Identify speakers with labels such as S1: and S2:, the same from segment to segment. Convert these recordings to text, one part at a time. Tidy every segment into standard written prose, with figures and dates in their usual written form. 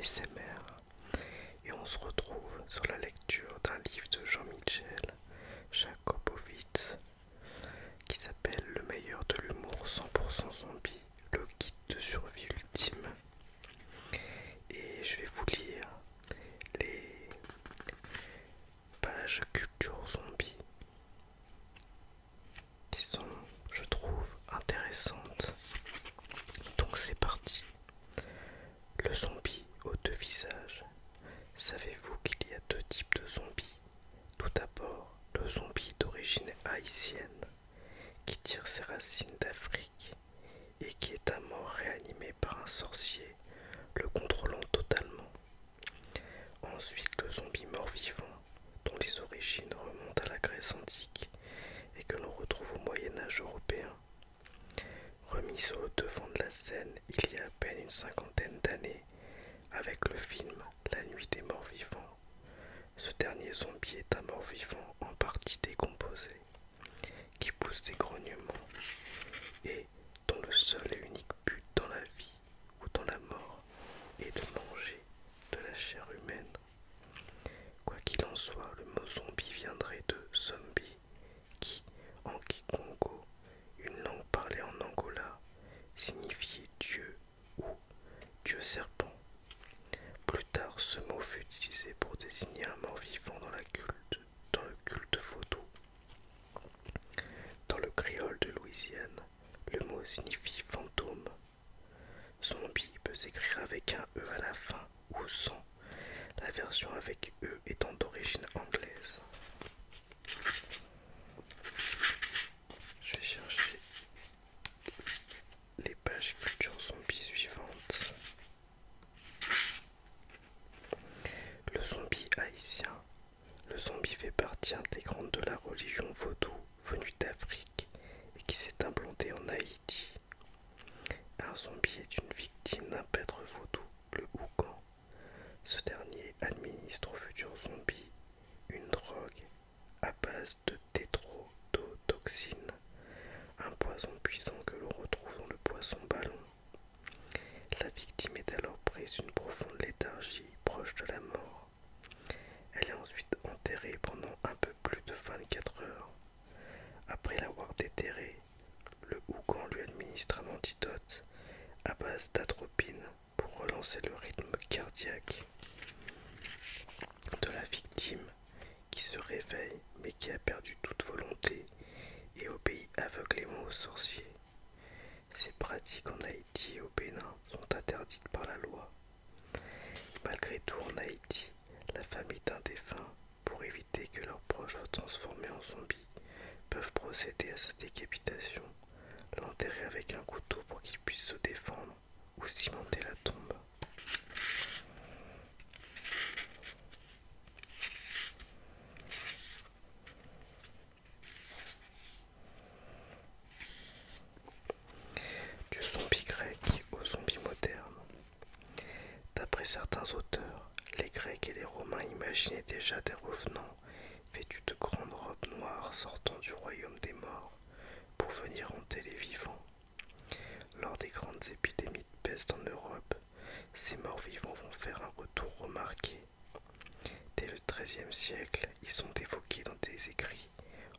S1: ASMR et on se retrouve sur la lecture d'un livre de Jean-Michel Jakobowitz qui s'appelle Le meilleur de l'humour 100% zombie, le guide de survie ultime. Et je vais vous lire les pages culture zombie qui sont, je trouve, intéressantes. Donc c'est parti. Le zombie aux deux visages. Savez-vous qu'il y a deux types de zombies? Tout d'abord, le zombie d'origine haïtienne, qui tire ses racines d'Afrique et qui est à mort réanimé par un sorcier, le contrôlant totalement. Ensuite, le zombie mort-vivant, dont les origines remontent à la Grèce antique et que l'on retrouve au Moyen-Âge européen. Remis sur le devant de la scène il y a à peine une cinquantaine d'années avec le film La Nuit des Morts-Vivants. Ce dernier zombie est un mort-vivant en partie décomposé, qui pousse des grognements et dont le seul et unique but dans la vie ou dans la mort est de manger de la chair humaine. Quoi qu'il en soit, le mot zombie viendrait de zombie, qui, en Kikongo, une langue parlée en Angola, signifiait Dieu ou Dieu serpent. Plus tard, ce mot fut utilisé pour désigner un mort-vivant dans le culte vaudou. Dans le créole de Louisiane, le mot signifie fantôme. Zombie peut s'écrire avec un E à la fin ou sans, la version avec E étant d'origine anglaise. Je vais chercher les pages culture zombie suivantes. Le zombie haïtien. Le zombie fait partie intégrante de la religion vaudou venue d'Afrique et qui s'est implantée en Haïti. Un zombie est une victime d'un prêtre vaudou, le Oukan. Ce dernier administre au futur zombie une drogue à base de tétrodotoxine, un poison puissant que l'on retrouve dans le poisson ballon. La victime est alors prise d'une profonde léthargie proche de la mort. Elle est ensuite enterrée pendant un peu plus de 24 heures. Après l'avoir déterrée, le Oukan lui administre un antidote à base d'atropine pour relancer le rythme cardiaque de la victime qui se réveille mais qui a perdu toute volonté et obéit aveuglément aux sorciers. Ces pratiques en Haïti et au Bénin sont interdites par la loi. Malgré tout, en Haïti, la famille d'un défunt, pour éviter que leurs proches soient transformés en zombies, peuvent procéder à sa décapitation, l'enterrer avec un couteau pour qu'il puisse se défendre ou cimenter la tombe. Du zombie grec au zombie moderne. D'après certains auteurs, les Grecs et les Romains imaginaient déjà des revenants vêtus de grandes robes noires sortant du royaume des morts pour venir hanter les vivants. Lors des grandes épidémies de peste en Europe, ces morts-vivants vont faire un retour remarqué. Dès le XIIIe siècle, ils sont évoqués dans des écrits,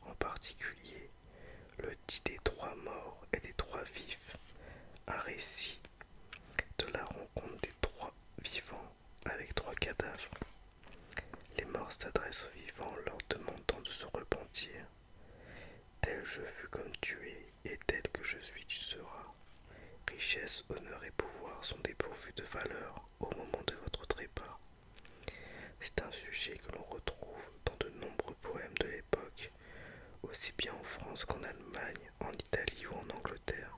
S1: en particulier le dit des trois morts et des trois vifs, un récit de la rencontre des trois vivants avec trois cadavres. Les morts s'adressent aux vivants en leur demandant de se repentir. Tel je fus comme tu es, et tel que je suis tu seras. Richesse, honneur et pouvoir sont dépourvus de valeur au moment de votre trépas. C'est un sujet que l'on retrouve dans de nombreux poèmes de l'époque, aussi bien en France qu'en Allemagne, en Italie ou en Angleterre.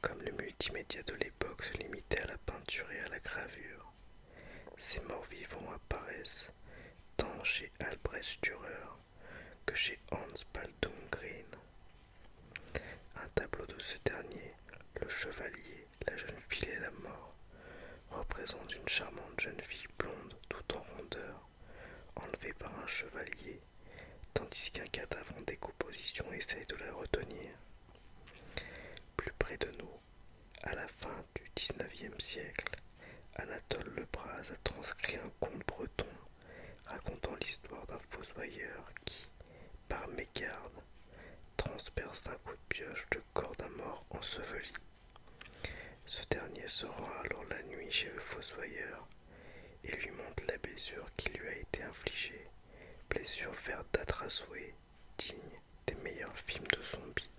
S1: Comme le multimédia de l'époque se limitait à la peinture et à la gravure, ces morts-vivants apparaissent tant chez Albrecht Dürer que chez Hans Baldung Green. Un tableau de ce dernier, le chevalier, la jeune fille et la mort, représente une charmante jeune fille blonde tout en rondeur, enlevée par un chevalier, tandis qu'un cadavre en décomposition essaye de la retenir. Plus près de nous, à la fin du XIXe siècle, Anatole Lebras a transcrit un conte breton racontant l'histoire d'un fossoyeur qui, par mégarde, transperce d'un coup de pioche le corps d'un mort enseveli. Ce dernier se rend alors la nuit chez le fossoyeur et lui montre la blessure qui lui a été infligée, blessure verdâtre à souhait, digne des meilleurs films de zombies.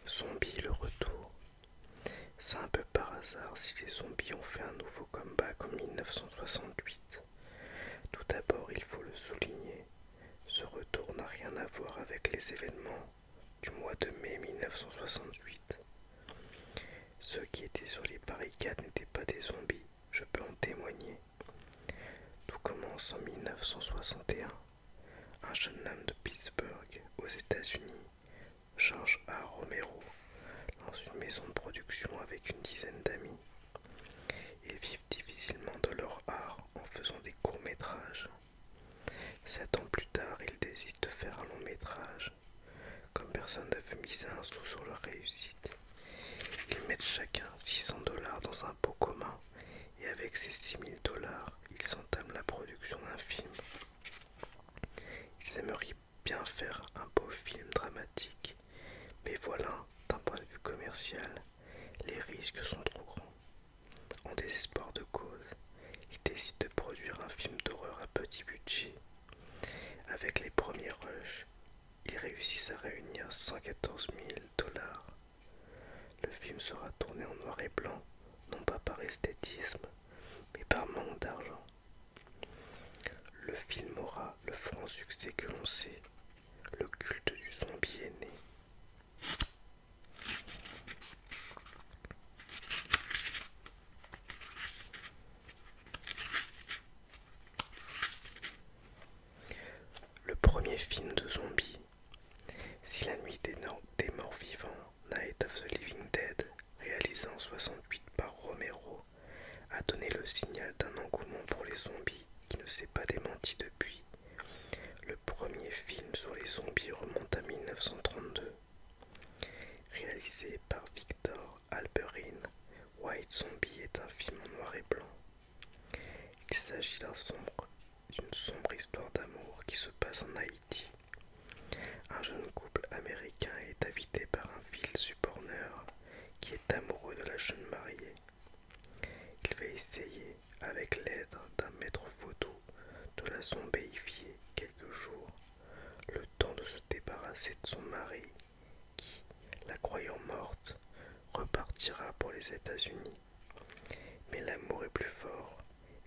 S1: Zombie le retour. C'est un peu par hasard si les zombies ont fait un nouveau comeback en 1968. Tout d'abord, il faut le souligner, ce retour n'a rien à voir avec les événements du mois de mai 1968. Ceux qui étaient sur les barricades n'étaient pas des zombies, je peux en témoigner. Tout commence en 1961. Un jeune homme de Pittsburgh, aux États-Unis, George A. Romero, lance une maison de production avec une dizaine d'amis. Ils vivent difficilement de leur art en faisant des courts-métrages. 7 ans plus tard, ils décident de faire un long-métrage. Comme personne ne veut miser un sou sur leur réussite, ils mettent chacun $600 dans un pot commun et avec ces $6 000, ils entament la production d'un film. Ils aimeraient bien faire un beau film dramatique, mais voilà, d'un point de vue commercial, les risques sont trop grands. En désespoir de cause, ils décident de produire un film d'horreur à petit budget. Avec les premiers rushs, ils réussissent à réunir $114 000. Le film sera tourné en noir et blanc, non pas par esthétisme, mais par manque d'argent. Le film aura le franc succès que l'on sait. Le culte du zombie est né. Le premier film de zombie. Si la nuit des morts vivants, Night of the Living Dead, réalisé en 68 par Romero, a donné le signal d'un engouement pour les zombies qui ne s'est pas démenti depuis. Le premier film sur les zombies remonte à 1932. Réalisé par Victor Alperin, White Zombie est un film en noir et blanc. Il s'agit d'une sombre histoire d'amour qui se passe en Haïti. Un jeune couple américain est invité par un vil supporneur qui est amoureux de la jeune mariée. Il va essayer, avec l'aide d'un maître vaudou, de la zombéifier quelques jours, le temps de se débarrasser de son mari, qui, la croyant morte, repartira pour les États-Unis. Mais l'amour est plus fort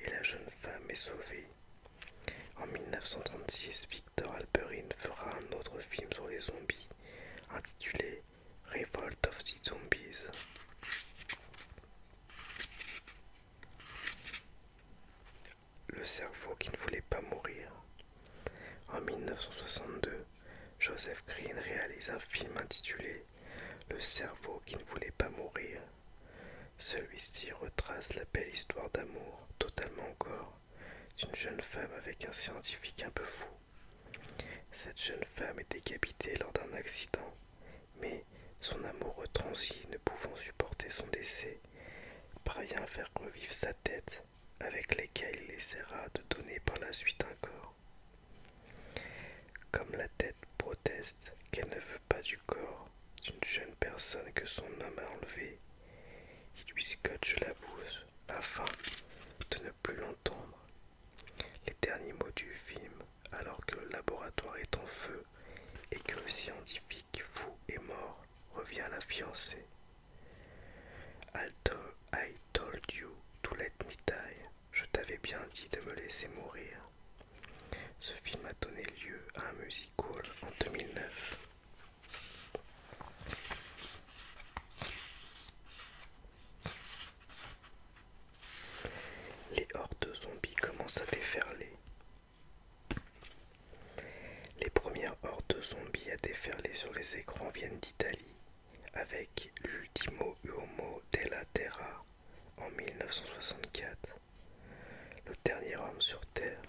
S1: et la jeune femme est sauvée. En 1936, Victor Alperin fera un autre film sur les zombies, intitulé Revolt of the Zombies. Le cerveau qui ne voulait pas mourir. En 1962, Joseph Green réalise un film intitulé Le cerveau qui ne voulait pas mourir. Celui-ci retrace la belle histoire d'amour, totalement encore, d'une jeune femme avec un scientifique un peu fou. Cette jeune femme est décapitée lors d'un accident, mais son amoureux transi, ne pouvant supporter son décès, parvient à faire revivre sa tête, avec lesquels il essaiera de donner par la suite un corps. Comme la tête proteste qu'elle ne veut pas du corps d'une jeune personne que son homme a enlevée, il lui scotche la bouche afin de ne plus l'entendre. Les derniers mots du film, alors que le laboratoire est en feu et que le scientifique fou est mort, revient à la fiancée. I told you to let me die. Je t'avais bien dit de me laisser mourir. Ce film a donné lieu à un musical en 2009. Les hordes de zombies commencent à déferler. Les premières hordes de zombies à déferler sur les écrans viennent d'Italie, avec l'Ultimo Uomo della Terra en 1964, le dernier homme sur Terre.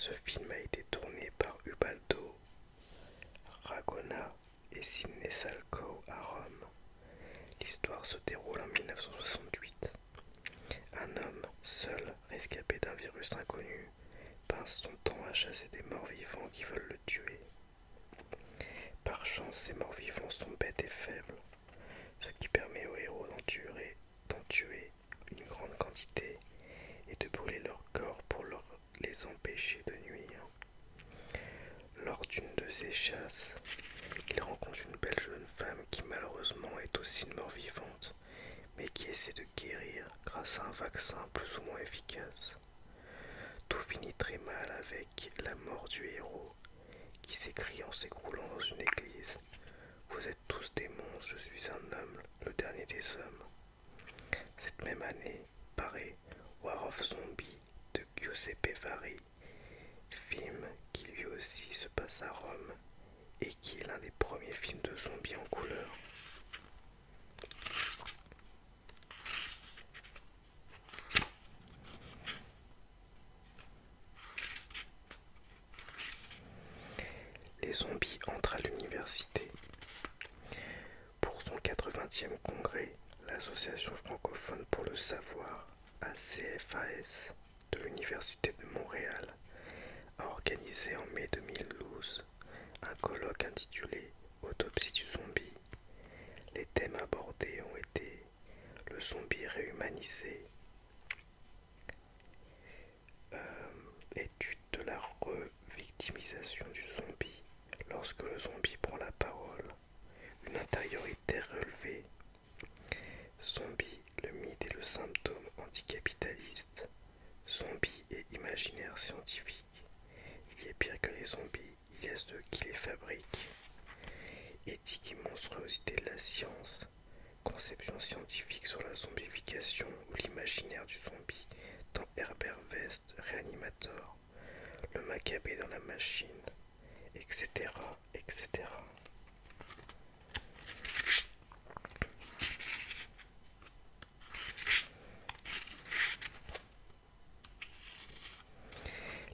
S1: Ce film a été tourné par Ubaldo Ragona et Sidney Salkow à Rome. L'histoire se déroule en 1968. Un homme, seul, rescapé d'un virus inconnu, passe son temps à chasser des morts-vivants qui veulent le tuer. Par chance, ces morts-vivants sont bêtes et faibles, ce qui permet aux héros d'en tuer une grande quantité et de brûler leur corps pour les empêcher de nuire. Lors d'une de ces chasses, il rencontre une belle jeune femme qui malheureusement est aussi une mort-vivante, mais qui essaie de guérir grâce à un vaccin plus ou moins efficace. Tout finit très mal avec la mort du héros, qui s'écrie en s'écroulant dans une église. Vous êtes tous des monstres, je suis un homme, le dernier des hommes. Cette même année paraît War of Zombie de Giuseppe Vari, film qui lui aussi se passe à Rome et qui est l'un des premiers films de zombies en couleur. Les zombies entrent à l'université. Pour son 80e congrès, l'Association francophone pour le savoir, ACFAS, de l'Université de Montréal, a organisé en mai 2012 un colloque intitulé Autopsie du zombie. Les thèmes abordés ont été le zombie réhumanisé, étude de la revictimisation du zombie lorsque le zombie prend la parole, une intériorité relevée, zombie, le mythe et le symptôme anticapitaliste, zombie et imaginaire scientifique. Il y a pire que les zombies, il y a ceux qui les fabriquent. Éthique et monstruosité de la science, conception scientifique sur la zombification ou l'imaginaire du zombie dans Herbert West, Réanimator, le macabé dans la machine, etc., etc.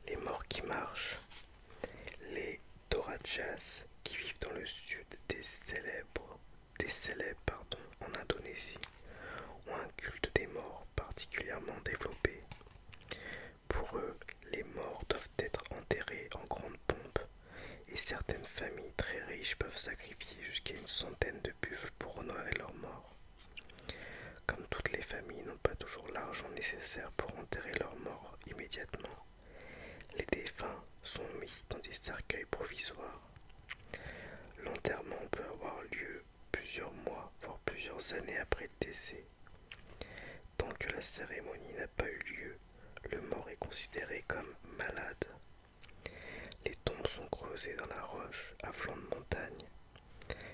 S1: Les morts qui marchent, les Torajas qui vivent dans le sud des célèbres en Indonésie, ont un culte des morts particulièrement développé. Pour eux, les morts doivent être enterrés en grande pompe et certaines familles très riches peuvent sacrifier jusqu'à une centaine de buffles pour honorer leurs morts. Comme toutes les familles n'ont pas toujours l'argent nécessaire pour enterrer leurs morts immédiatement, les défunts sont mis dans des cercueils provisoires. L'enterrement peut avoir lieu plusieurs mois, voire plusieurs années après le décès. Tant que la cérémonie n'a pas eu lieu, le mort est considéré comme malade. Les tombes sont creusées dans la roche à flanc de montagne.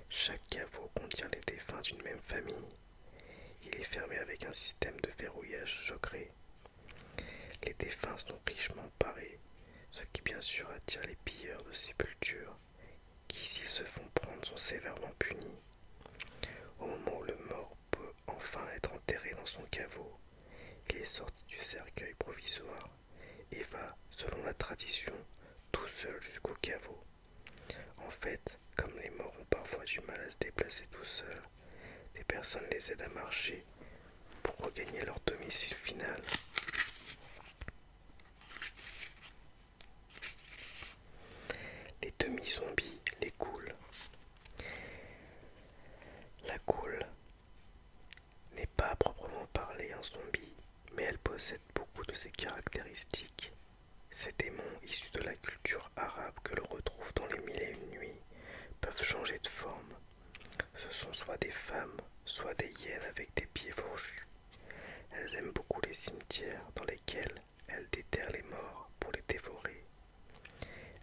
S1: Chaque caveau contient les défunts d'une même famille. Il est fermé avec un système de verrouillage secret. Les défunts sont richement parés, ce qui bien sûr attire les pilleurs de sépultures, qui s'ils se font prendre sont sévèrement punis. Au moment où le mort peut enfin être enterré dans son caveau, il est sorti du cercueil provisoire et va, selon la tradition, tout seul jusqu'au caveau. En fait, comme les morts ont parfois du mal à se déplacer tout seuls, des personnes les aident à marcher pour regagner leur domicile final. Les demi-zombies, les ghouls. La ghoul n'est pas à proprement parler un zombie, mais elle possède beaucoup de ses caractéristiques. Ces démons issus de la culture arabe que l'on retrouve dans les mille et une nuits peuvent changer de forme. Ce sont soit des femmes, soit des hyènes avec des pieds fourchus. Elles aiment beaucoup les cimetières dans lesquels elles déterrent les morts pour les dévorer.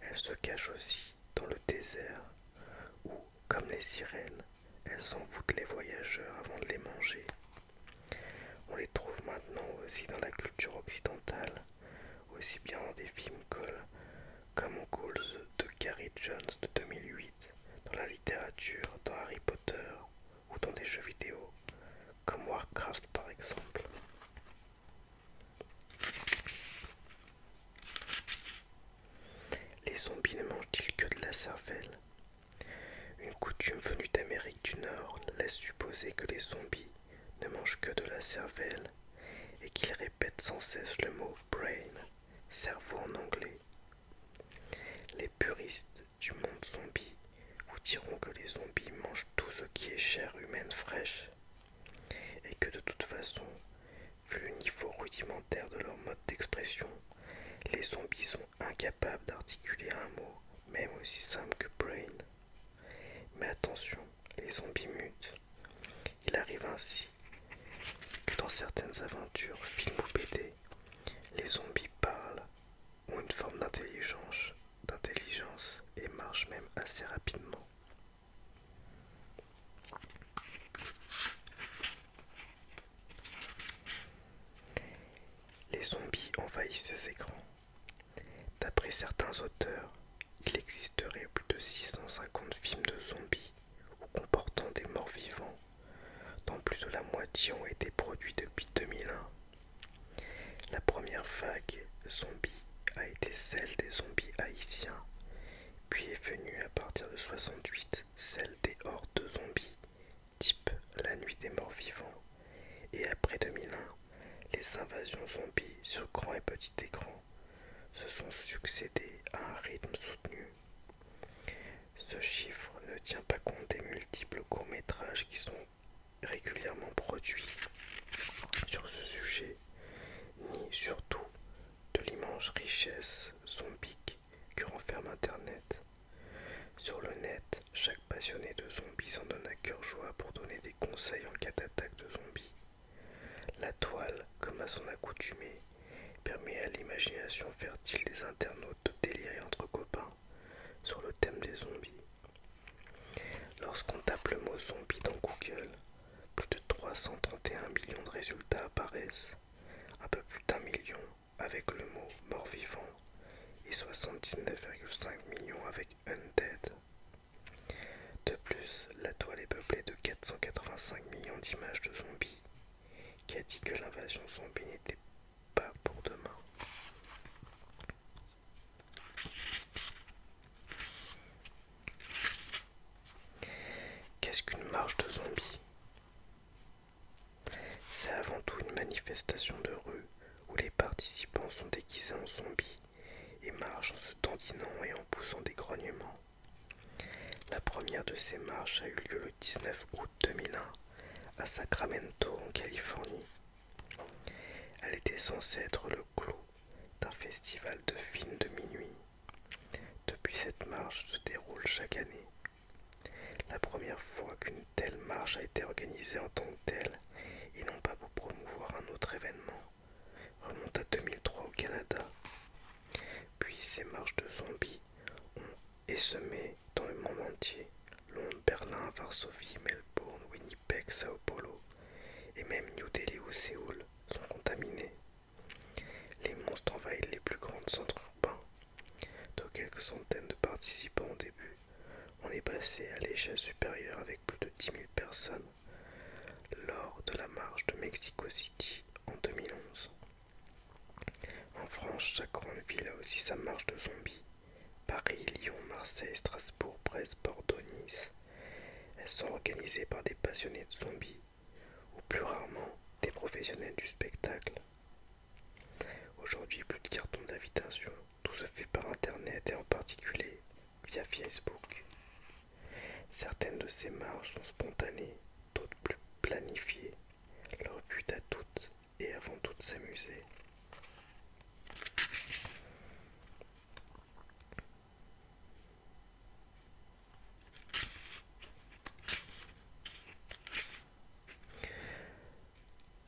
S1: Elles se cachent aussi dans le désert où, comme les sirènes, elles envoûtent les voyageurs avant de les manger. On les trouve maintenant aussi dans la culture occidentale, aussi bien dans des films comme Ghouls de Gary Jones de 2008, dans la littérature, dans Harry Potter ou dans des jeux vidéo, comme Warcraft par exemple. supposer que les zombies ne mangent que de la cervelle et qu'ils répètent sans cesse le mot brain, cerveau en anglais. Les puristes du monde zombie vous diront que les zombies mangent tout ce qui est chair humaine fraîche et que de toute façon, vu le niveau rudimentaire de leur mode d'expression, les zombies sont incapables d'articuler un mot, même aussi simple que brain. Mais attention, les zombies mutent. Il arrive ainsi que dans certaines aventures, films ou BD, les zombies parlent, ont une forme d'intelligence et marchent même assez rapidement. Les zombies envahissent les écrans. D'après certains auteurs, il existerait plus de 650 films de zombies ou comportant des morts vivants, dont plus de la moitié ont été produits depuis 2001. La première vague zombie a été celle des zombies haïtiens, puis est venue à partir de 68 celle des hordes de zombies, type la nuit des morts vivants, et après 2001, les invasions zombies sur grand et petit écran se sont succédées à un rythme soutenu. Ce chiffre ne tient pas compte des multiples courts-métrages qui sont régulièrement produits sur ce sujet, ni surtout de l'immense richesse zombique que renferme Internet. Sur le net, chaque passionné de zombies s'en donne à cœur joie pour donner des conseils en cas d'attaque de zombies. La toile, comme à son accoutumée, permet à l'imagination fertile des internautes de délirer entre copains sur le thème des zombies. Lorsqu'on tape le mot zombie dans Google, plus de 331 millions de résultats apparaissent, un peu plus d'1 million avec le mot mort-vivant et 79,5 millions avec undead. De plus, la toile est peuplée de 485 millions d'images de zombies, qui a dit que l'invasion zombie n'était pas pour demain. Qu'est-ce qu'une marche de zombies? C'est avant tout une manifestation de rue où les participants sont déguisés en zombies et marchent en se dandinant et en poussant des grognements. La première de ces marches a eu lieu le 19 août 2001 à Sacramento en Californie. Elle était censée être le clou d'un festival de films de minuit. Depuis, cette marche se déroule chaque année. La première fois qu'une telle marche a été organisée en tant que telle, et non pas pour promouvoir un autre événement, remonte à 2003 au Canada. Puis ces marches de zombies ont essaimé dans le monde entier: Londres, Berlin, Varsovie, Melbourne, Winnipeg, Sao Paulo et même New Delhi ou Séoul sont contaminés. Les monstres envahissent les plus grands centres urbains. De quelques centaines de participants au début, on est passé à l'échelle supérieure avec plus de 10 000 personnes lors de la marche de Mexico City en 2011. En France, chaque grande ville a aussi sa marche de zombies. Paris, Lyon, Marseille, Strasbourg, Brest, Bordeaux, Nice. Elles sont organisées par des passionnés de zombies, ou plus rarement des professionnels du spectacle. Aujourd'hui, plus de cartons d'invitation, tout se fait par internet et en particulier via Facebook. Certaines de ces marches sont spontanées, d'autres plus planifiées. Leur but à toutes et avant tout de s'amuser.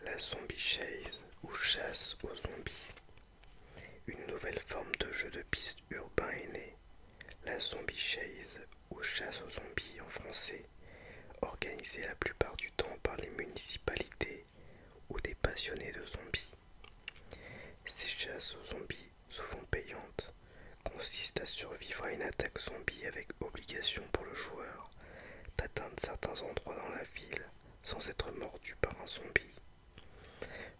S1: La zombie chase ou chasse aux zombies. Une nouvelle forme de jeu de piste urbain est née. La zombie chase ou chasse aux zombies en français, organisée la plupart du temps par les municipalités ou des passionnés de zombies. Ces chasses aux zombies, souvent payantes, consistent à survivre à une attaque zombie avec obligation pour le joueur d'atteindre certains endroits dans la ville sans être mordu par un zombie.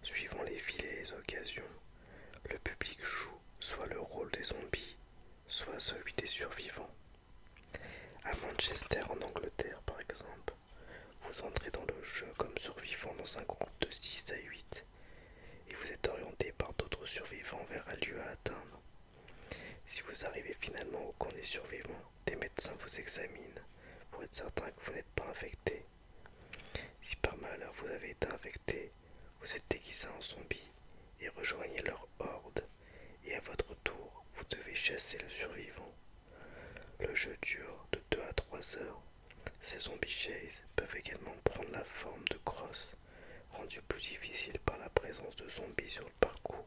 S1: Suivant les villes et les occasions, le public joue soit le rôle des zombies, soit celui des survivants. À Manchester en Angleterre par exemple, vous entrez dans le survivants verra lieu à atteindre. Si vous arrivez finalement au camp des survivants, des médecins vous examinent pour être certain que vous n'êtes pas infecté. Si par malheur vous avez été infecté, vous êtes déguisé en zombie et rejoignez leur horde, et à votre tour, vous devez chasser le survivant. Le jeu dure de 2 à 3 heures. Ces zombies chases peuvent également prendre la forme de cross, rendue plus difficile par la présence de zombies sur le parcours.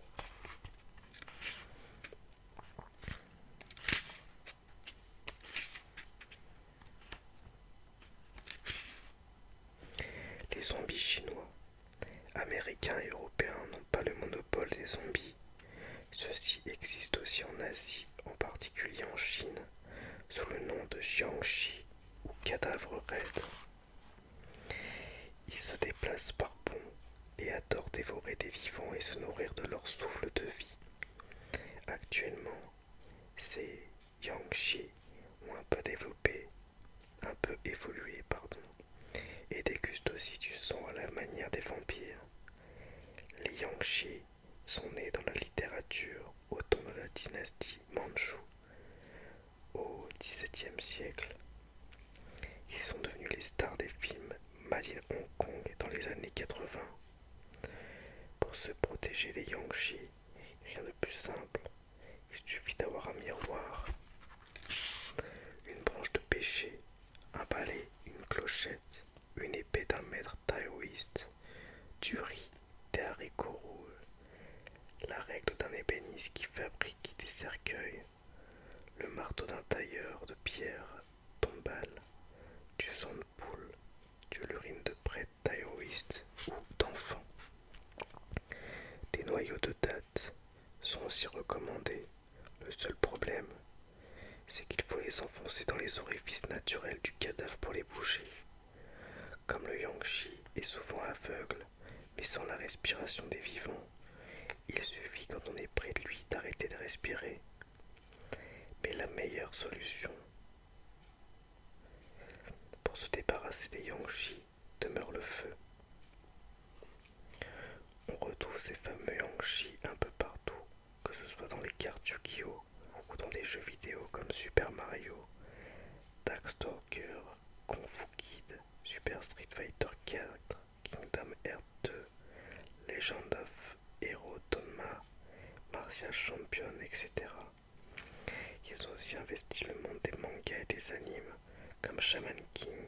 S1: Les zombies chinois. Américains et Européens n'ont pas le monopole des zombies. Ceux-ci existent aussi en Asie, en particulier en Chine, sous le nom de Jiangshi ou cadavre raide. Ils se déplacent par bonds et adorent dévorer des vivants et se nourrir de leur souffle de vie. Actuellement, ces Jiangshi ont un peu évolué, et dégustent aussi du sang à la manière des vampires. Les Yangshi sont nés dans la littérature au temps de la dynastie Manchu, au XVIIe siècle. Ils sont devenus les stars des films Made in Hong Kong dans les années 80. Pour se protéger des Yangshi, rien de plus simple. Il suffit d'avoir un miroir, une branche de pêcher, un balai, une clochette, une épée d'un maître taoïste, du riz, des haricots rouges, la règle d'un ébéniste qui fabrique des cercueils, le marteau d'un tailleur de pierre tombale, du sang de poule, de l'urine de prêtre taoïste ou d'enfant. Des noyaux de dattes sont aussi recommandés. Le seul problème, c'est qu'il faut les enfoncer dans les orifices naturels du cadavre pour les boucher. Comme le Yangshi est souvent aveugle, mais sans la respiration des vivants, il suffit quand on est près de lui d'arrêter de respirer. Mais la meilleure solution pour se débarrasser des Yangshi demeure le feu. On retrouve ces fameux Yangshi un peu partout, que ce soit dans les cartes Yu-Gi-Oh! Ou dans des jeux vidéo comme Super Mario, Darkstalker, Kung Fu Kid, Super Street Fighter 4, Kingdom Hearts 2, Legend of Hero Tonma, Martial Champion, etc. Ils ont aussi investi le monde des mangas et des animes, comme Shaman King,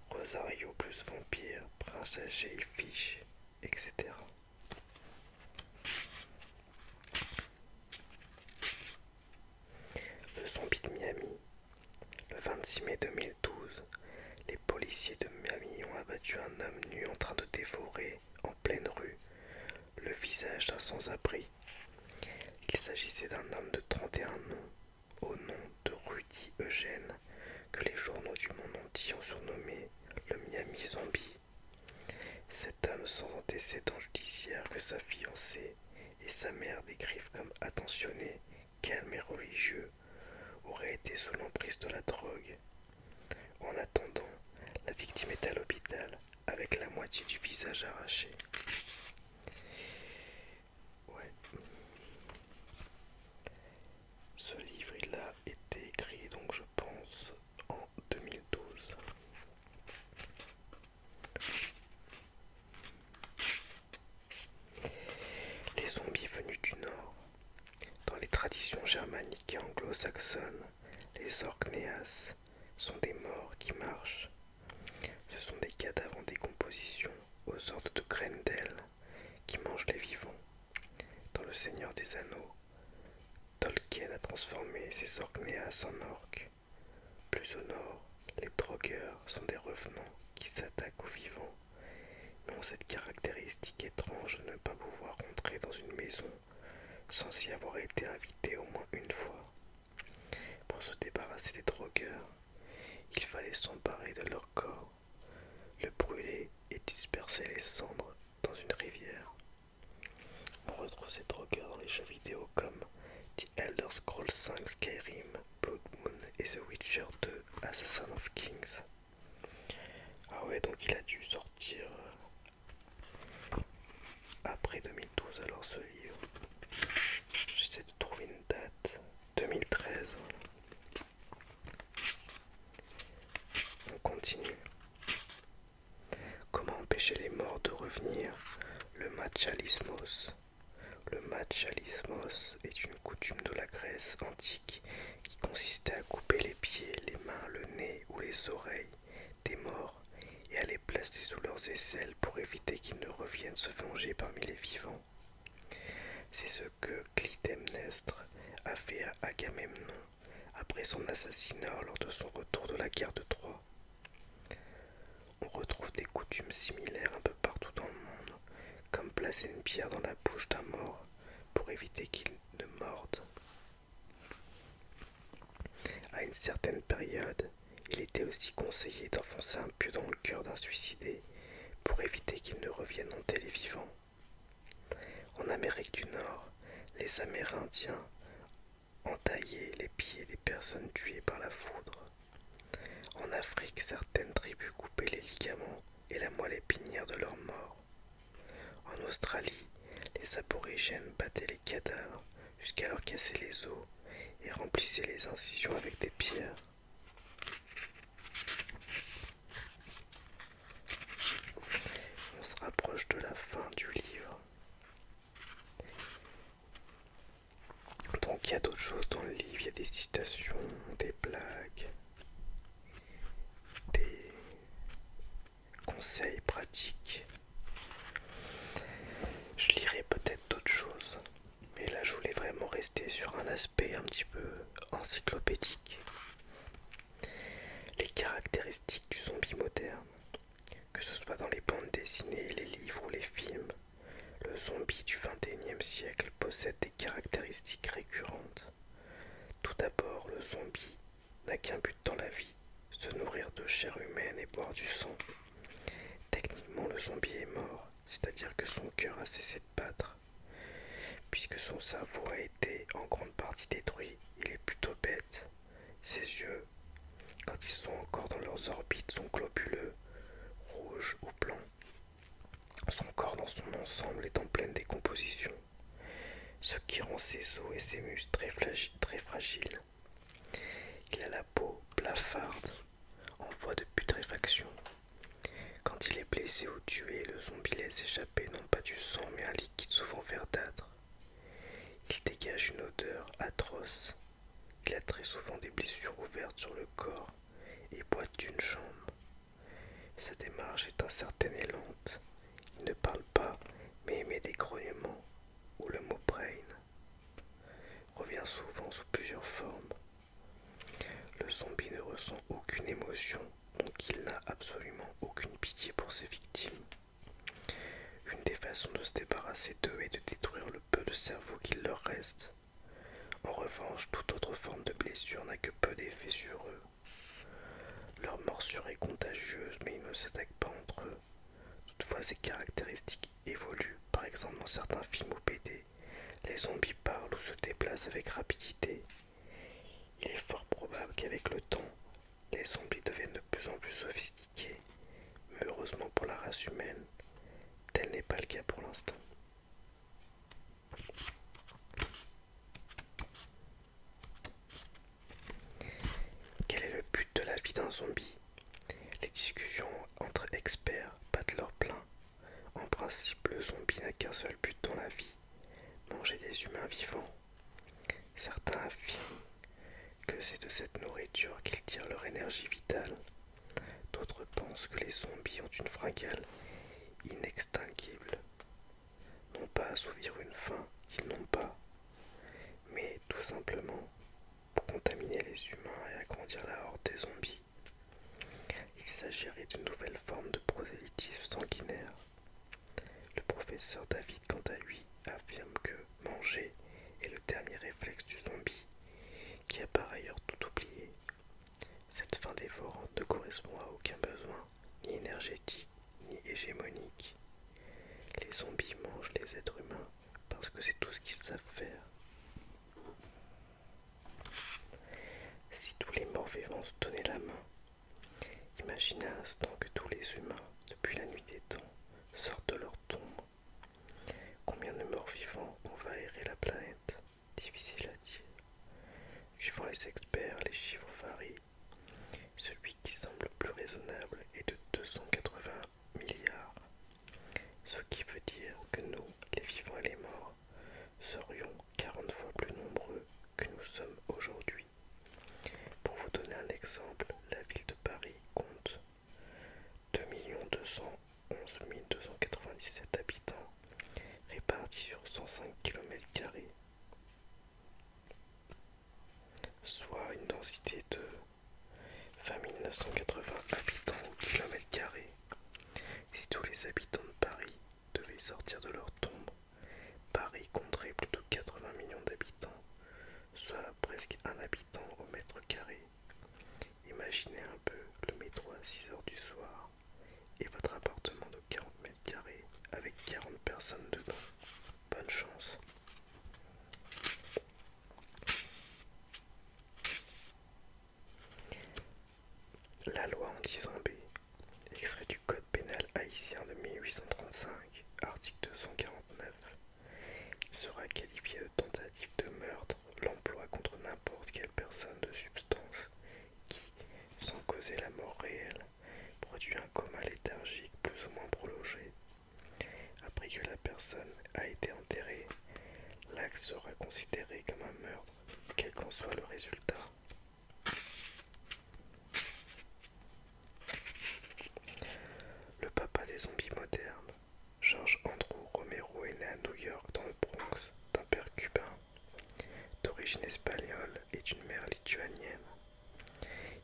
S1: Rosario plus Vampire, Princesse Jellyfish, etc. Le zombie de Miami. Le 26 mai 2012, les policiers de Miami ont abattu un homme nu en train de dévorer, en pleine rue, le visage d'un sans-abri. Il s'agissait d'un homme de 31 ans, au nom de Rudy Eugène, que les journaux du monde entier ont surnommé le Miami Zombie. Cet homme sans antécédent judiciaire que sa fiancée et sa mère décrivent comme attentionné, calme et religieux, aurait été sous l'emprise de la drogue. En attendant, la victime est à l'hôpital avec la moitié du visage arraché. Ouais. Ce livre, il a été écrit, donc je pense, en 2012. Les zombies venus du Nord. Dans les traditions germaniques et anglo-saxonnes, les Orkneas sont des morts qui marchent. Ce sont des cadavres en décomposition aux ordres de Grendel qui mangent les vivants. Dans Le Seigneur des Anneaux, Tolkien a transformé ces Orkneas en orques. Plus au nord, les drogueurs sont des revenants qui s'attaquent aux vivants, mais ont cette caractéristique étrange de ne pas pouvoir rentrer dans une maison sans y avoir été invité au moins une fois. Pour se débarrasser des drogueurs, il fallait s'emparer de leur corps, le brûler et disperser les cendres dans une rivière. On retrouve ces drogueurs dans les jeux vidéo comme The Elder Scrolls 5 Skyrim, Blood Moon et The Witcher 2 Assassin of Kings. Ah ouais, donc il a dû sortir après 2012 alors ce livre. j'essaie de trouver une date. 2013. On continue. Comment empêcher les morts de revenir? Le matchalismos. Le matchalismos est une coutume de la Grèce antique qui consistait à couper les pieds, les mains, le nez ou les oreilles des morts et à les placer sous leurs aisselles pour éviter qu'ils ne reviennent se venger parmi les vivants. C'est ce que Clytemnestre a fait à Agamemnon après son assassinat lors de son retour de la guerre de Troie. On retrouve des coutumes similaires un peu partout dans le monde, comme placer une pierre dans la bouche d'un mort pour éviter qu'il ne morde. À une certaine période, il était aussi conseillé d'enfoncer un pieu dans le cœur d'un suicidé pour éviter qu'il ne revienne hanter les vivants. En Amérique du Nord, les Amérindiens entaillaient les pieds des personnes tuées par la foudre. En Afrique, certaines tribus coupaient les ligaments et la moelle épinière de leurs morts. En Australie, les aborigènes battaient les cadavres jusqu'à leur casser les os et remplissaient les incisions avec des pierres. On se rapproche de la fin du livre. Donc il y a d'autres choses dans le livre, il y a des citations, des blagues, des conseils pratiques. Je lirai peut-être d'autres choses, mais là je voulais vraiment rester sur un aspect un petit peu encyclopédique. Les caractéristiques du zombie moderne, que ce soit dans les bandes dessinées, les livres ou les films, le zombie du XXIe siècle possède des caractéristiques récurrentes. Tout d'abord, le zombie n'a qu'un but dans la vie, se nourrir de chair humaine et boire du sang. Techniquement, le zombie est mort, c'est-à-dire que son cœur a cessé de battre. Puisque son cerveau a été en grande partie détruit, il est plutôt bête. Ses yeux, quand ils sont encore dans leurs orbites, sont globuleux, rouges ou blancs. Son corps dans son ensemble est en pleine décomposition, ce qui rend ses os et ses muscles très fragiles. Il a la peau blafarde, en voie de putréfaction. Quand il est blessé ou tué, le zombie laisse échapper non pas du sang mais un liquide souvent verdâtre. Il dégage une odeur atroce. Il a très souvent des blessures ouvertes sur le corps et boite d'une chambre. Sa démarche est incertaine et lente. Il ne parle pas, mais émet des grognements, ou le mot brain revient souvent sous plusieurs formes. Le zombie ne ressent aucune émotion, donc il n'a absolument aucune pitié pour ses victimes. Une des façons de se débarrasser d'eux est de détruire le peu de cerveau qu'il leur reste. En revanche, toute autre forme de blessure n'a que peu d'effet sur eux. Leur morsure est contagieuse, mais ils ne s'attaquent pas entre eux. Toutefois, ces caractéristiques évoluent. Par exemple, dans certains films ou BD, les zombies parlent ou se déplacent avec rapidité. Il est fort probable qu'avec le temps, les zombies deviennent de plus en plus sophistiqués. Mais heureusement pour la race humaine, tel n'est pas le cas pour l'instant. Quel est le but de la vie d'un zombie? Les discussions entre experts battent leur plein. En principe, le zombie n'a qu'un seul but dans la vie, manger des humains vivants. Certains affirment que c'est de cette nourriture qu'ils tirent leur énergie vitale. D'autres pensent que les zombies ont une fringale inextinguible, non pas assouvir une faim qu'ils n'ont pas, mais tout simplement pour contaminer les humains et agrandir la horde des zombies. Il s'agirait d'une nouvelle forme de prosélytisme sanguinaire. Le professeur David, quant à lui, affirme que manger est le dernier réflexe du zombie, qui a par ailleurs tout oublié. Cette faim dévorante ne correspond à aucun besoin, ni énergétique, ni hégémonique. Les zombies mangent les êtres humains parce que c'est tout ce qu'ils savent faire. Si tous les morts vivants se donnaient la main, imaginez un instant que tous les humains, depuis la nuit des temps, sortent de leur tombe. Combien de morts vivants on va aérer la planète? km², soit une densité de 20 980 habitants au km². Si tous les habitants de Paris devaient sortir de leur tombe, Paris compterait plus de 80 millions d'habitants, soit presque un habitant au mètre carré. Imaginez un peu le métro à 6 heures du soir et votre appartement de 40 m² avec 40 personnes dedans. Bonne chance. La loi anti-zombie, extrait du code pénal haïtien de 1835, article 249. Il sera qualifié de tentative de meurtre l'emploi contre n'importe quelle personne de substance qui, sans causer la mort réelle, produit un coma léthargique plus ou moins prolongé. Après que la personne a été enterrée, l'acte sera considéré comme un meurtre, quel qu'en soit le résultat. Le papa des zombies modernes, George Andrew Romero, est né à New York dans le Bronx d'un père cubain, d'origine espagnole et d'une mère lituanienne.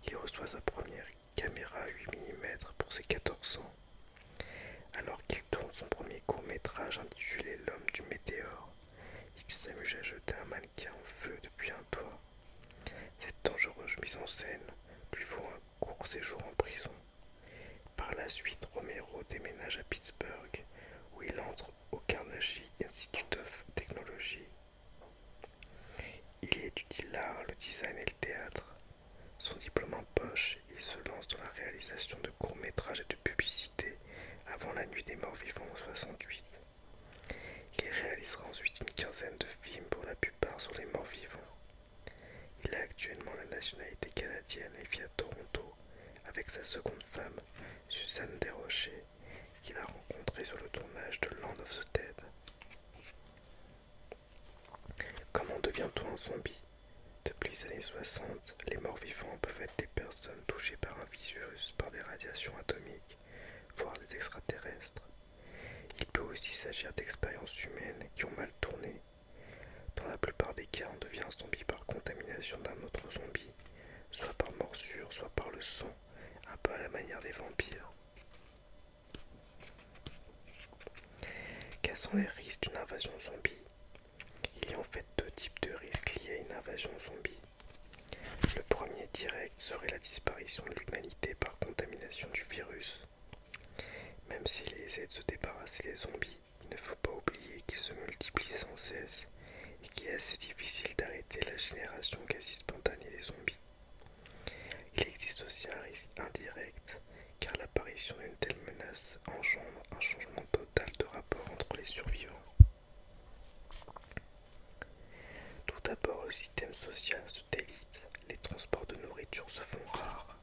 S1: Il reçoit sa première caméra 8 mm pour ses 14 ans, alors qu'il tourne son premier court-métrage intitulé L'homme du météore. Il s'amuse à jeter un mannequin en feu depuis un toit. Cette dangereuse mise en scène lui vaut un court séjour en prison. Par la suite, Romero déménage à Pittsburgh, où il entre au Carnegie Institute of Technology. Il y étudie l'art, le design et le théâtre. Son diplôme en poche, il se lance dans la réalisation de courts-métrages et de publicités avant la nuit des morts vivants en 68. Il réalisera ensuite une quinzaine de films, pour la plupart sur les morts vivants. Il a actuellement la nationalité canadienne et vit à Toronto avec sa seconde femme, Suzanne Desrochers, qu'il a rencontrée sur le tournage de Land of the Dead. Comment devient-on un zombie? Depuis les années 60, les morts vivants peuvent être des personnes touchées par un virus, par des radiations atomiques, voire des extraterrestres. Il peut aussi s'agir d'expériences humaines qui ont mal tourné. Dans la plupart des cas, on devient un zombie par contamination d'un autre zombie, soit par morsure, soit par le sang, un peu à la manière des vampires. Quels sont les risques d'une invasion zombie? Il y a en fait deux types de risques liés à une invasion zombie. Le premier direct serait la disparition de l'humanité par contamination du virus. Même s'il essaie de se débarrasser des zombies, il ne faut pas oublier qu'ils se multiplient sans cesse et qu'il est assez difficile d'arrêter la génération quasi spontanée des zombies. Il existe aussi un risque indirect, car l'apparition d'une telle menace engendre un changement total de rapport entre les survivants. Tout d'abord, le système social se délite, les transports de nourriture se font rares,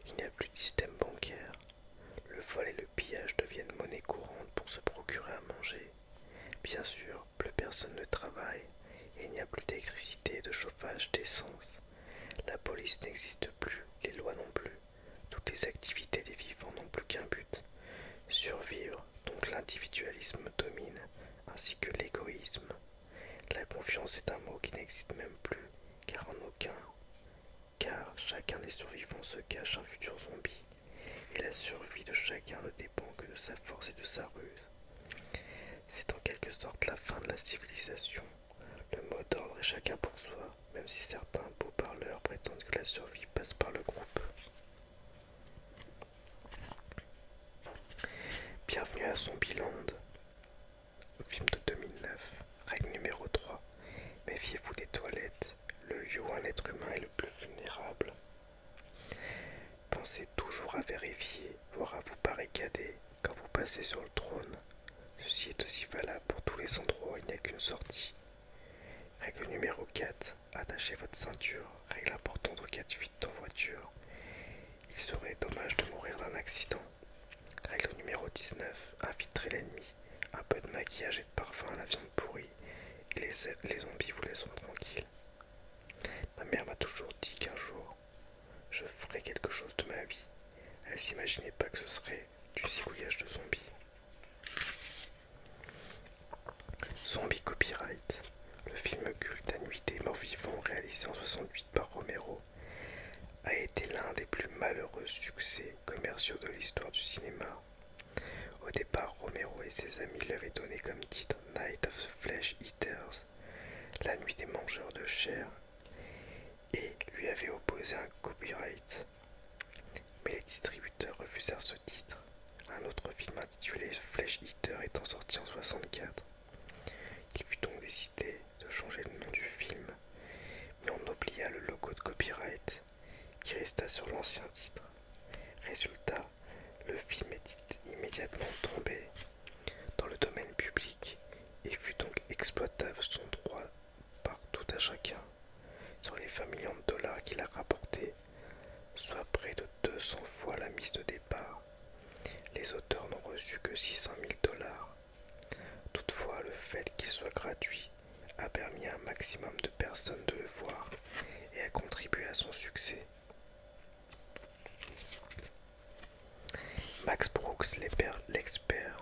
S1: il n'y a plus de système bancaire, le vol et le pillage deviennent monnaie courante pour se procurer à manger. Bien sûr, plus personne ne travaille et il n'y a plus d'électricité, de chauffage, d'essence. La police n'existe plus, les lois non plus. Toutes les activités des vivants n'ont plus qu'un but: survivre. Donc l'individualisme domine, ainsi que l'égoïsme. La confiance est un mot qui n'existe même plus, car chacun des survivants se cache un futur zombie, et la survie de chacun ne dépend que de sa force et de sa ruse. C'est en quelque sorte la fin de la civilisation. Le mot d'ordre est chacun pour soi, même si certains beaux parleurs prétendent que la survie passe par le groupe. Bienvenue à Zombieland, film de 2009. Règle numéro 3. Méfiez-vous des toilettes. Le lieu où un être humain est le plus vulnérable. Pensez toujours à vérifier, voire à vous barricader quand vous passez sur le trône. Ceci est aussi valable pour tous les endroits où il n'y a qu'une sortie. Règle numéro 4. Attachez votre ceinture. Règle importante en cas de fuite en voiture. Il serait dommage de mourir d'un accident. Règle numéro 19. Infiltrez l'ennemi. Un peu de maquillage et de parfum à la viande pourrie, et les zombies vous laisseront tranquille. Ma mère m'a toujours dit qu'un jour, je ferais quelque chose de ma vie. Elle s'imaginait pas que ce serait du zigouillage de zombies. Zombie Copyright, le film culte La Nuit des Morts Vivants réalisé en 68 par Romero, a été l'un des plus malheureux succès commerciaux de l'histoire du cinéma. Au départ, Romero et ses amis lui avaient donné comme titre Night of the Flesh Eaters, la nuit des mangeurs de chair, et lui avaient opposé un copyright. Mais les distributeurs refusèrent ce titre, un autre film intitulé Flesh Eater étant sorti en 64. Il fut donc décidé de changer le nom du film, mais on oublia le logo de copyright, qui resta sur l'ancien titre. Résultat, le film est immédiatement tombé dans le domaine public et fut donc exploitable son droit par tout à chacun sur les 20 millions de dollars qu'il a rapporté, soit près de 200 fois la mise de départ. Les auteurs n'ont reçu que 600 000 dollars. Toutefois, le fait qu'il soit gratuit a permis à un maximum de personnes de le voir et a contribué à son succès. Max Brooks, l'expert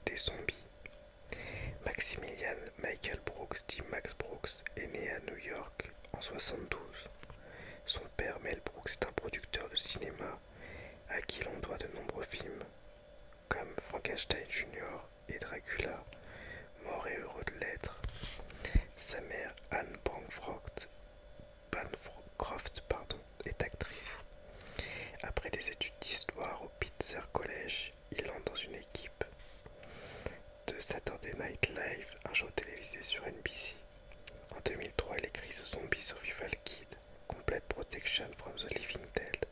S1: des zombies. Maximilian Michael Brooks, dit Max Brooks, est né à New York en 72. Son père, Mel Brooks, est un producteur de cinéma à qui l'on doit de nombreux films, comme Frankenstein Jr. et Dracula, Mort et heureux de l'être. Sa mère, Anne Bancroft, est actrice. Après des études d'histoire au Pitzer College, il entre dans une équipe de Saturday Night Live, un show télévisé sur NBC. En 2003, il écrit The Zombie Survival Guide, Complete Protection from the Living Dead,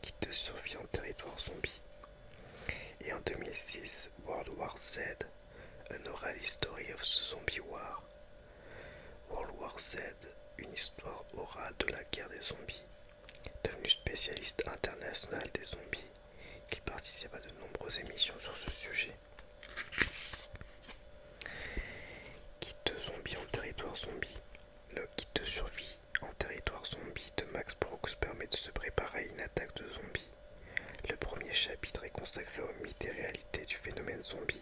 S1: guide de survie en territoire zombie. Et en 2006, World War Z, An Oral History of the Zombie War. World War Z, une histoire orale de la guerre des zombies. Devenu spécialiste international des zombies, il participe à de nombreuses émissions sur ce sujet. Guide de zombie en territoire zombie. Le guide de survie en territoire zombie de Max Brooks permet de se préparer à une attaque de zombies. Le premier chapitre est consacré aux mythes et réalités du phénomène zombie.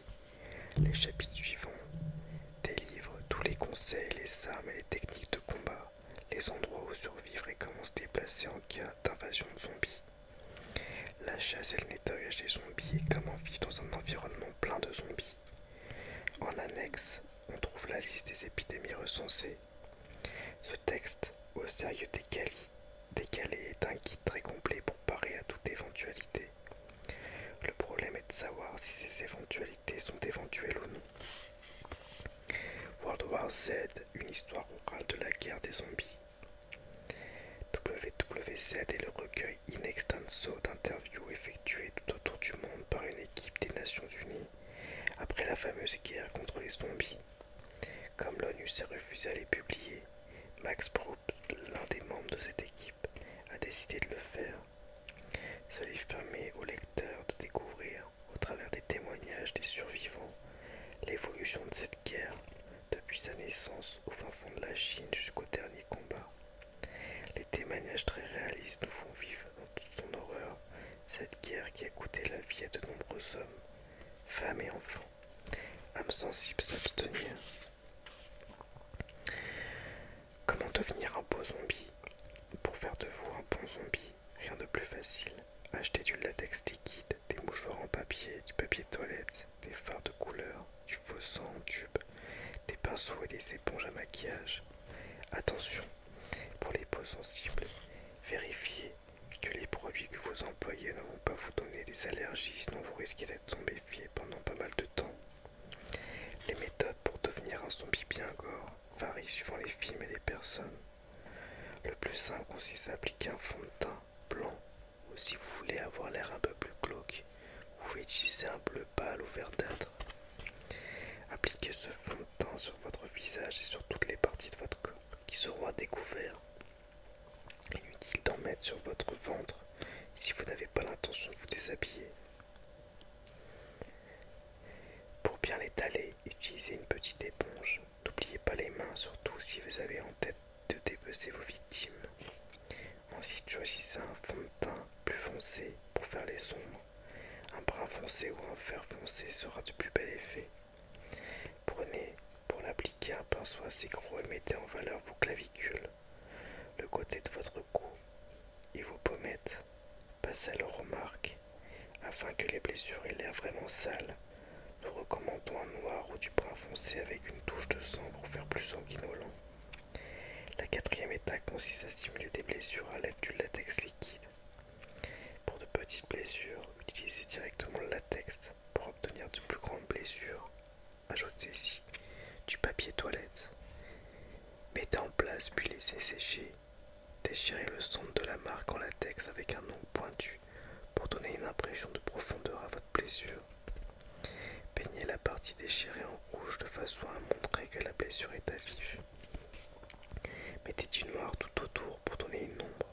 S1: Les chapitres suivants délivrent tous les conseils, les armes et les techniques de combat, les endroits où survivre et comment se déplacer en cas d'invasion de zombies, la chasse et le nettoyage des zombies et comment vivre dans un environnement plein de zombies. En annexe, on trouve la liste des épidémies recensées. Ce texte, au sérieux décalé, est un guide très complet pour parer à toute éventualité. Le problème est de savoir si ces éventualités sont éventuelles ou non. World War Z, une histoire orale de la guerre des zombies. WWZ est le recueil in extenso d'interviews effectuées tout autour du monde par une équipe des Nations Unies après la fameuse guerre contre les zombies. Comme l'ONU s'est refusé à les publier, Max Brooks, l'un des membres de cette équipe, a décidé de le faire. Ce livre permet aux lecteurs de découvrir, au travers des témoignages des survivants, l'évolution de cette guerre depuis sa naissance au fin fond de la Chine jusqu'au dernier combat. Les témoignages très réalistes nous font vivre dans toute son horreur cette guerre qui a coûté la vie à de nombreux hommes, femmes et enfants. Âmes sensibles s'abstenir. Comment devenir un beau zombie? Pour faire de vous un bon zombie, rien de plus facile. Achetez du latex liquide, des mouchoirs en papier, du papier toilette, des fards de couleur, du faux sang en tube, des pinceaux et des éponges à maquillage. Attention, pour les peaux sensibles, vérifiez que les produits que vous employez ne vont pas vous donner des allergies, sinon vous risquez d'être zombifié pendant pas mal de temps. Les méthodes pour devenir un zombie bien gore varient suivant les films et les personnes. Le plus simple consiste à appliquer un fond de teint blanc, ou si vous voulez avoir l'air un peu plus glauque, vous pouvez utiliser un bleu pâle ou verdâtre. Appliquez ce fond de teint sur votre visage et sur toutes les parties de votre corps qui seront à découvert. Inutile d'en mettre sur votre ventre si vous n'avez pas l'intention de vous déshabiller. Pour bien l'étaler, utilisez une petite éponge. N'oubliez pas les mains, surtout si vous avez en tête de dépecer vos victimes. Ensuite, choisissez un fond de teint plus foncé pour faire les ombres. Un brun foncé ou un vert foncé sera de plus bel effet. Prenez soient assez gros et mettez en valeur vos clavicules, le côté de votre cou et vos pommettes. Passez alors aux marques. Afin que les blessures aient l'air vraiment sales, nous recommandons un noir ou du brun foncé avec une touche de sang pour faire plus sanguinolent. La quatrième étape consiste à simuler des blessures à l'aide du latex liquide. Pour de petites blessures, utilisez directement le latex. Pour obtenir de plus grandes blessures, ajoutez-y du papier toilette. Mettez en place puis laissez sécher. Déchirez le centre de la marque en latex avec un ongle pointu pour donner une impression de profondeur à votre blessure. Peignez la partie déchirée en rouge de façon à montrer que la blessure est à vif. Mettez du noir tout autour pour donner une ombre.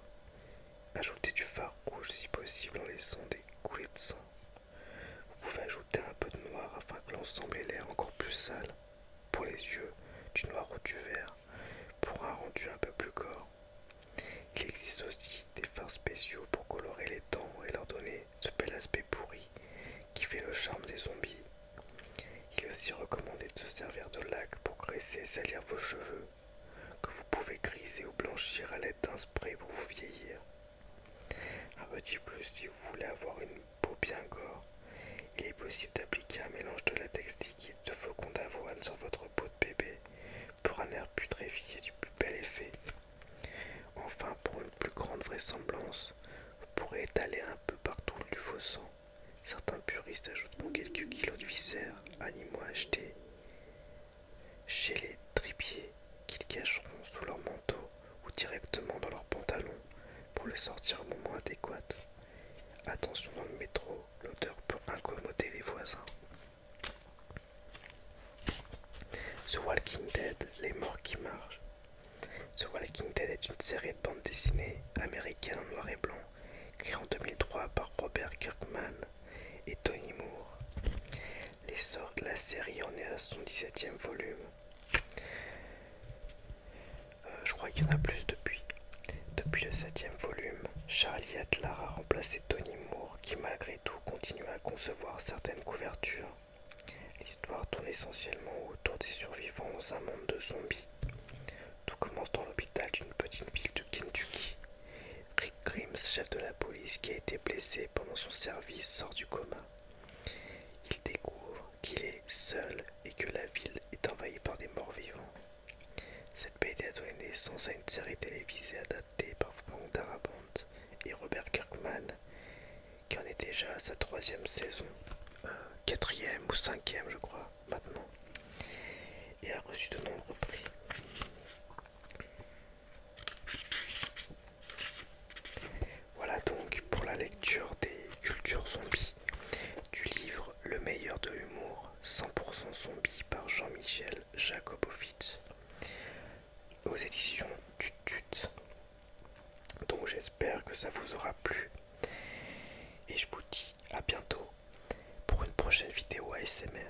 S1: Ajoutez du fard rouge si possible en laissant des coulées de sang. Vous pouvez ajouter un peu de noir afin que l'ensemble ait l'air encore plus sale. Pour les yeux, du noir ou du vert pour un rendu un peu plus gore. Il existe aussi des fards spéciaux pour colorer les dents et leur donner ce bel aspect pourri qui fait le charme des zombies. Il est aussi recommandé de se servir de laque pour graisser et salir vos cheveux, que vous pouvez griser ou blanchir à l'aide d'un spray pour vous vieillir. Un petit plus si vous voulez avoir une peau bien gore, il est possible d'appliquer un mélange de latex liquide de flocons d'avoine sur votre peau de bébé pour un air putréfié du plus bel effet. Enfin, pour une plus grande vraisemblance, vous pourrez étaler un peu partout du faux sang. Certains puristes ajouteront quelques kilos de viscères, animaux achetés chez les tripiers qu'ils cacheront sous leur manteau ou directement dans leur pantalon pour le sortir au moment adéquat. Attention dans le métro, l'odeur peut incommoder les voisins. The Walking Dead, les morts qui marchent. The Walking Dead est une série de bandes dessinées américaines en noir et blanc, créée en 2003 par Robert Kirkman et Tony Moore. L'essor de la série en est à son 17e volume. Je crois qu'il y en a plus depuis. Depuis le 7e volume, Charlie Adlar a remplacé Tony Moore qui malgré tout continue à concevoir certaines couvertures. L'histoire tourne essentiellement autour des survivants dans un monde de zombies. Tout commence dans l'hôpital d'une petite ville du Kentucky. Rick Grimes, chef de la police qui a été blessé pendant son service, sort du coma. Il découvre qu'il est seul et que la ville est envahie par des morts-vivants. Cette BD a donné naissance à une série télévisée adaptée par Frank Darabont et Robert Kirkman, qui en est déjà à sa 3e saison, 4e ou 5e je crois maintenant, et a reçu de nombreux prix. Voilà donc pour la lecture des cultures zombies du livre Le meilleur de l'humour 100% zombie par Jean-Michel Jakobowicz aux éditions du Tut. Donc j'espère que ça vous aura plu et je vous dis à bientôt pour une prochaine vidéo ASMR.